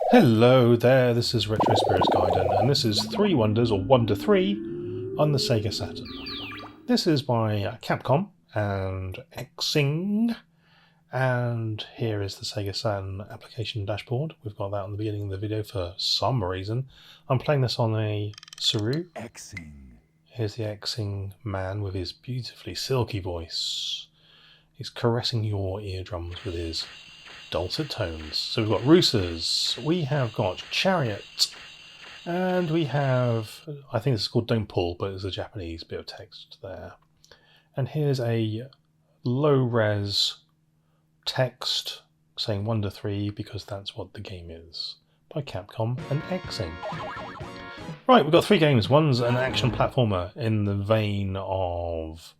Hello there, this is Retro Spirits Gaiden, and this is Three Wonders, or Wonder 3, on the Sega Saturn. This is by Capcom and Xing, and here is the Sega Saturn application dashboard. We've got that on the beginning of the video for some reason. I'm playing this on a Saru. Xing. Here's the Xing man with his beautifully silky voice. He's caressing your eardrums with his dulcet tones. So we've got Roosters, we have got Chariot, and we have, I think this is called Don't Pull, but there's a Japanese bit of text there. And here's a low-res text saying Wonder 3 because that's what the game is, by Capcom and Xing. Right, we've got three games. One's an action platformer in the vein of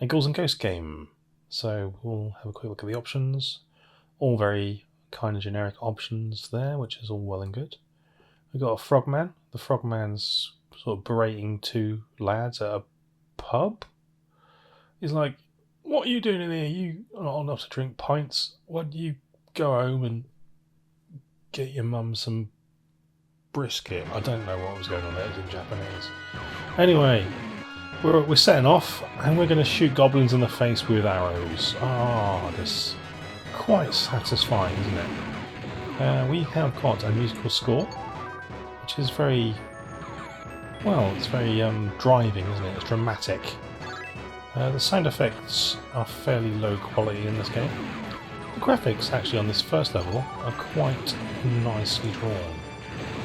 a Ghouls and Ghosts game. So we'll have a quick look at the options. All very kind of generic options there, which is all well and good. We've got a frogman. The frogman's sort of berating two lads at a pub. He's like, "What are you doing in here? You are not old enough to drink pints. Why don't you go home and get your mum some brisket?" I don't know what was going on there. It was in Japanese. Anyway, we're setting off, and we're going to shoot goblins in the face with arrows. This quite satisfying, isn't it? We have got a musical score, which is very, well, it's very driving, isn't it? It's dramatic. The sound effects are fairly low quality in this game. The graphics actually on this first level are quite nicely drawn.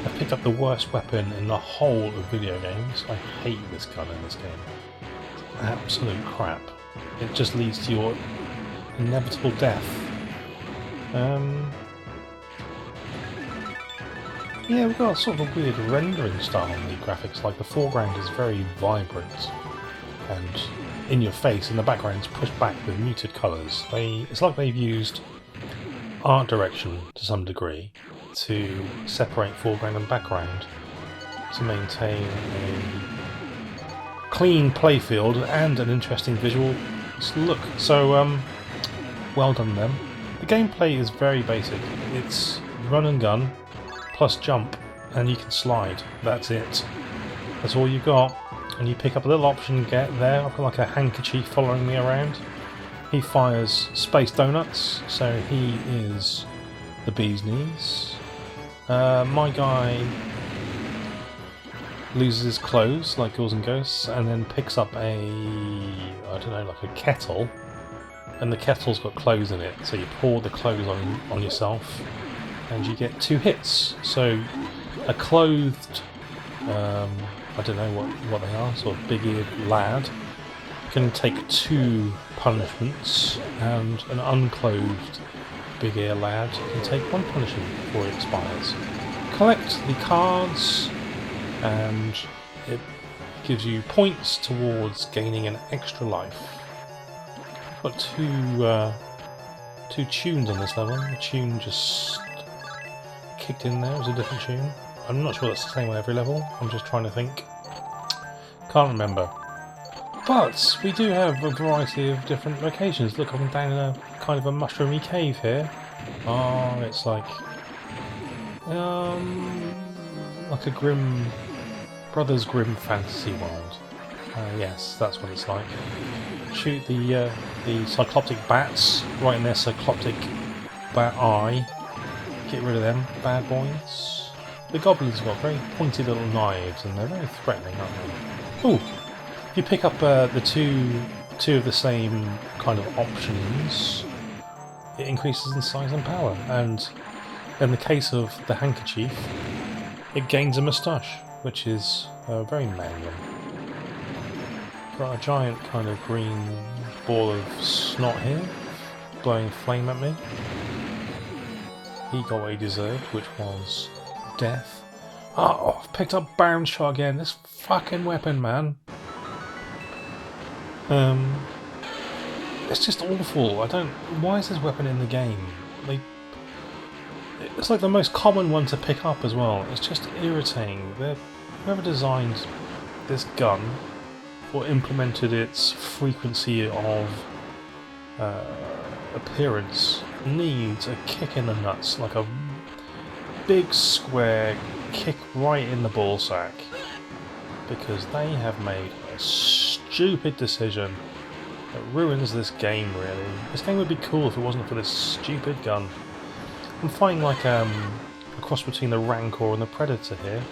I've picked up the worst weapon in the whole of video games. I hate this gun in this game. It's absolute crap. It just leads to your inevitable death. Yeah, we've got sort of a weird rendering style in the graphics. Like the foreground is very vibrant and in your face, and the background's pushed back with muted colours. It's like they've used art direction to some degree to separate foreground and background to maintain a clean playfield and an interesting visual look. So, well done them. The gameplay is very basic. It's run and gun, plus jump, and you can slide. That's it. That's all you've got. And you pick up a little option, get there. I've got like a handkerchief following me around. He fires space donuts, so he is the bee's knees. My guy loses his clothes, like Ghouls and Ghosts, and then picks up a, I don't know, like a kettle. And the kettle's got clothes in it, so you pour the clothes on yourself, and you get 2 hits. So a clothed, I don't know what they are, sort of big-eared lad can take 2 punishments, and an unclothed big-ear lad can take 1 punishment before it expires. Collect the cards, and it gives you points towards gaining an extra life. Got two tunes on this level. The tune just kicked in there. It was a different tune. I'm not sure that's the same on every level. I'm just trying to think. Can't remember. But we do have a variety of different locations. Look, I'm down in a kind of a mushroomy cave here. Oh, it's like a grim Brothers Grimm fantasy world. Yes, that's what it's like. Shoot the cycloptic bats right in their cycloptic bat eye. Get rid of them bad boys. The goblins have got very pointy little knives, and they're very threatening, aren't they? Ooh! If you pick up the two of the same kind of options, it increases in size and power. And in the case of the handkerchief, it gains a moustache, which is very manly. Got a giant kind of green ball of snot here, blowing flame at me. He got what he deserved, which was death. Oh, I've picked up Baron Shot again. This fucking weapon, man. It's just awful. Why is this weapon in the game? It's like the most common one to pick up as well. It's just irritating. Whoever designed this gun or implemented its frequency of appearance needs a kick in the nuts, like a big square kick right in the ballsack because they have made a stupid decision that ruins this game, really. This game would be cool if it wasn't for this stupid gun. I'm fighting like a cross between the Rancor and the Predator here.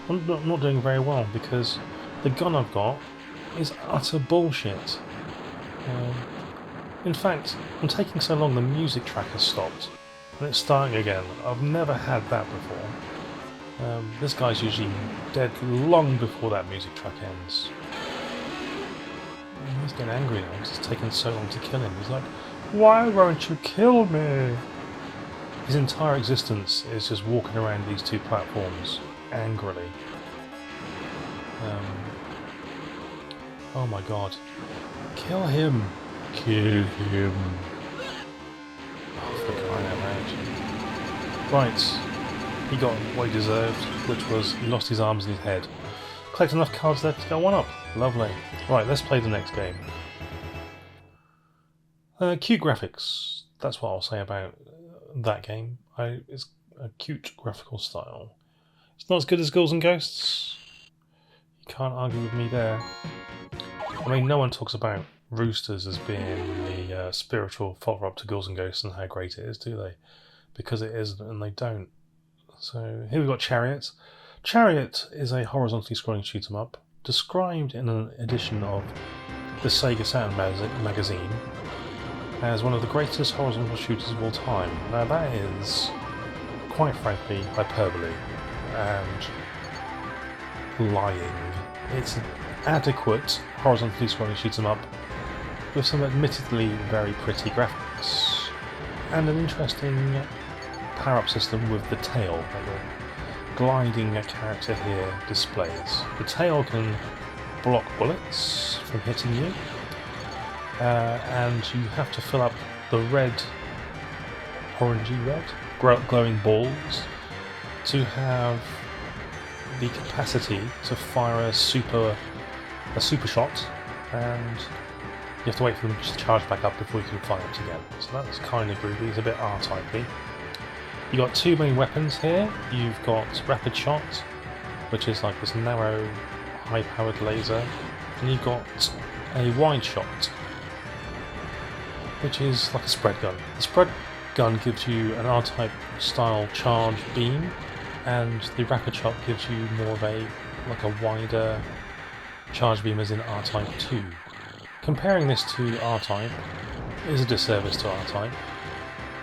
I'm not doing very well because the gun I've got is utter bullshit. In fact, I'm taking so long the music track has stopped and it's starting again. I've never had that before. This guy's usually dead long before that music track ends. He's getting angry now because it's taken so long to kill him. He's like, "Why won't you kill me?" His entire existence is just walking around these two platforms angrily. Oh my god. Kill him! Kill him! Oh, for crying out loud. Right. He got what he deserved, which was he lost his arms and his head. Collect enough cards there to go one up. Lovely. Right, let's play the next game. Cute graphics. That's what I'll say about that game. It's a cute graphical style. It's not as good as Ghouls and Ghosts. You can't argue with me there. I mean, no one talks about Roosters as being the spiritual follow-up to Ghouls and Ghosts and how great it is, do they? Because it isn't, and they don't. So here we've got Chariot. Chariot is a horizontally scrolling shoot-'em-up, described in an edition of the Sega Saturn magazine as one of the greatest horizontal shooters of all time. Now that is, quite frankly, hyperbole and lying. It's an adequate horizontally scrolling shoot-'em-up with some admittedly very pretty graphics and an interesting power-up system with the tail that the gliding character here displays. The tail can block bullets from hitting you, and you have to fill up the orangey red, glowing balls to have the capacity to fire a super shot, and you have to wait for them to charge back up before you can fire it again. So that's kind of groovy. It's a bit R-typey. You've got two main weapons here. You've got Rapid Shot, which is like this narrow, high-powered laser, and you've got a Wide Shot, which is like a spread gun. The spread gun gives you an R-type style charge beam, and the Rapid Shot gives you more of a wider charge beam, as in R-Type 2. Comparing this to R-Type is a disservice to R-Type,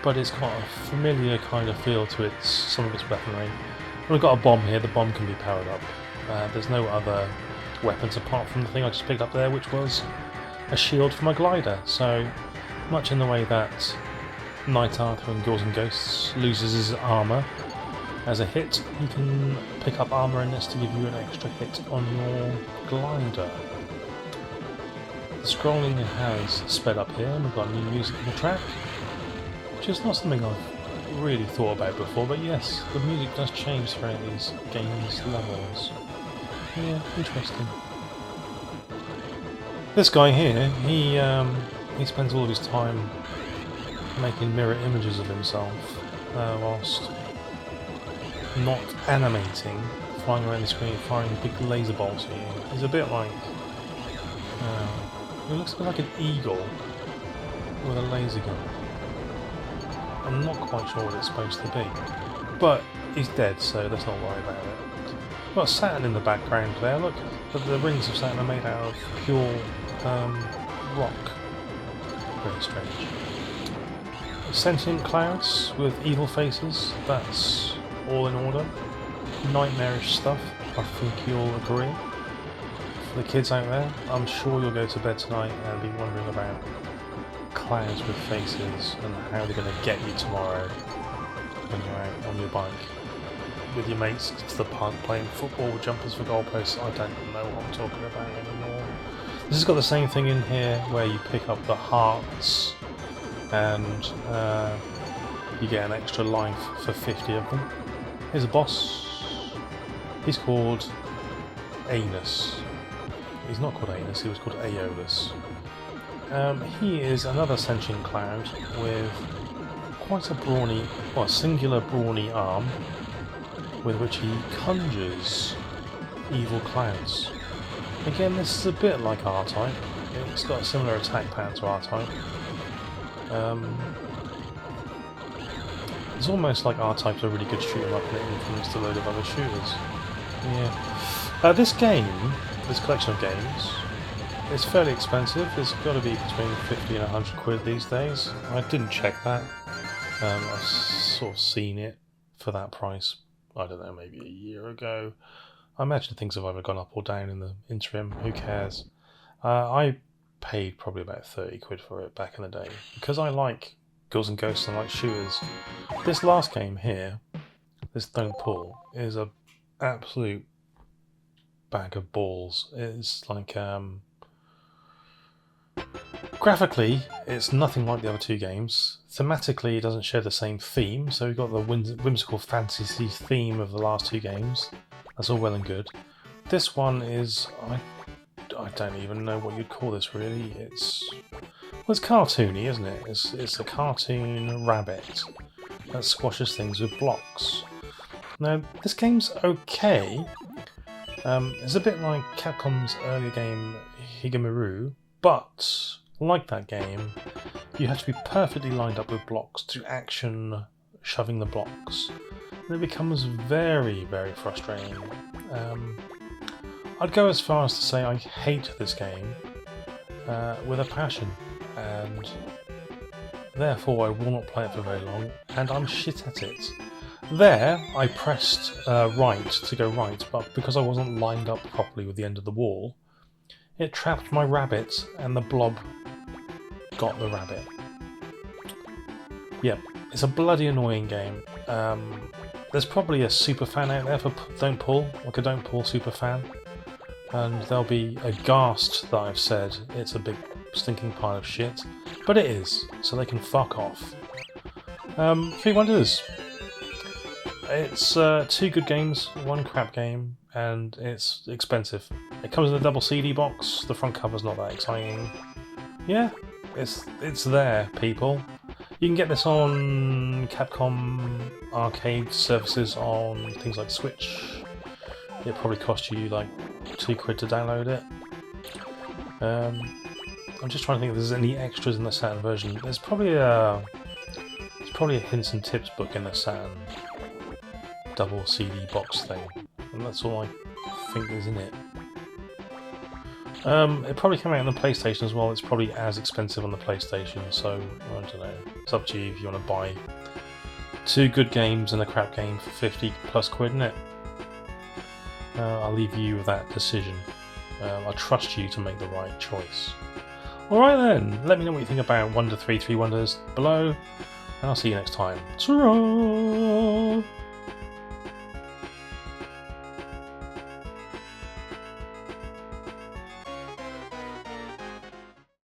but it's got a familiar kind of feel to some of its weaponry. We've got a bomb here. The bomb can be powered up. There's no other weapons apart from the thing I just picked up there, which was a shield for my glider. So much in the way that Knight Arthur in Ghouls and Ghosts loses his armour as a hit, you can pick up armour in this to give you an extra hit on your glider. The scrolling has sped up here, and we've got new music in the track, which is not something I've really thought about before, but yes, the music does change throughout these games' levels. Yeah, interesting. This guy here, he spends all of his time making mirror images of himself, whilst not animating, flying around the screen, firing big laser bolts at you. He's a bit like... he looks a bit like an eagle with a laser gun. I'm not quite sure what it's supposed to be, but he's dead, so let's not worry about it. We've got Saturn in the background there. Look, the rings of Saturn are made out of pure rock. Very strange. Sentient clouds with evil faces. That's all in order. Nightmarish stuff. I think you'll agree. For the kids out there, I'm sure you'll go to bed tonight and be wondering about clouds with faces and how they're going to get you tomorrow when you're out on your bike with your mates to the park playing football with jumpers for goalposts. I don't know what I'm talking about anymore. This has got the same thing in here where you pick up the hearts and you get an extra life for 50 of them. Here's a boss. He's called Anus. He's not called Anus, he was called Aeolus. He is another sentient cloud with quite a brawny, singular brawny arm, with which he conjures evil clouds. Again, this is a bit like R-Type. It's got a similar attack pattern to R-Type. It's almost like R-Type's a really good shooter up and it influenced a load of other shooters. Yeah. This game, this collection of games, is fairly expensive. It's got to be between 50 and 100 quid these days. I didn't check that. I've sort of seen it for that price, I don't know, maybe a year ago. I imagine things have either gone up or down in the interim, who cares? I paid probably about 30 quid for it back in the day, because I like Ghouls and Ghosts and I like shooters. This last game here, this Don't Pull, is a absolute bag of balls. It's like, graphically, it's nothing like the other two games. Thematically, it doesn't share the same theme, so we've got the whimsical fantasy theme of the last two games. That's all well and good. This one is, I don't even know what you'd call this really. Well, it's cartoony, isn't it? It's a cartoon rabbit that squashes things with blocks. Now, this game's okay. It's a bit like Capcom's earlier game Higemaru, but like that game, you have to be perfectly lined up with blocks to action shoving the blocks. And it becomes very, very frustrating. I'd go as far as to say I hate this game with a passion, and therefore I will not play it for very long, and I'm shit at it. There, I pressed right to go right, but because I wasn't lined up properly with the end of the wall, it trapped my rabbit, and the blob got the rabbit. Yep, it's a bloody annoying game. There's probably a super fan out there for Don't Pull, like a Don't Pull super fan, and they'll be aghast that I've said it's a big stinking pile of shit, but it is, so they can fuck off. Three Wonders. It's two good games, one crap game, and it's expensive. It comes in a double CD box, the front cover's not that exciting. Yeah, it's there, people. You can get this on Capcom arcade services on things like Switch. It probably cost you like £2 to download it. I'm just trying to think if there's any extras in the Saturn version. There's probably a hints and tips book in the Saturn double CD box thing, and that's all I think is in it. It probably came out on the PlayStation as well. It's probably as expensive on the PlayStation, so I don't know. It's up to you if you want to buy two good games and a crap game for 50 plus quid, innit? I'll leave you with that decision. I trust you to make the right choice. Alright then, let me know what you think about Three Wonders below, and I'll see you next time. Ta-ra!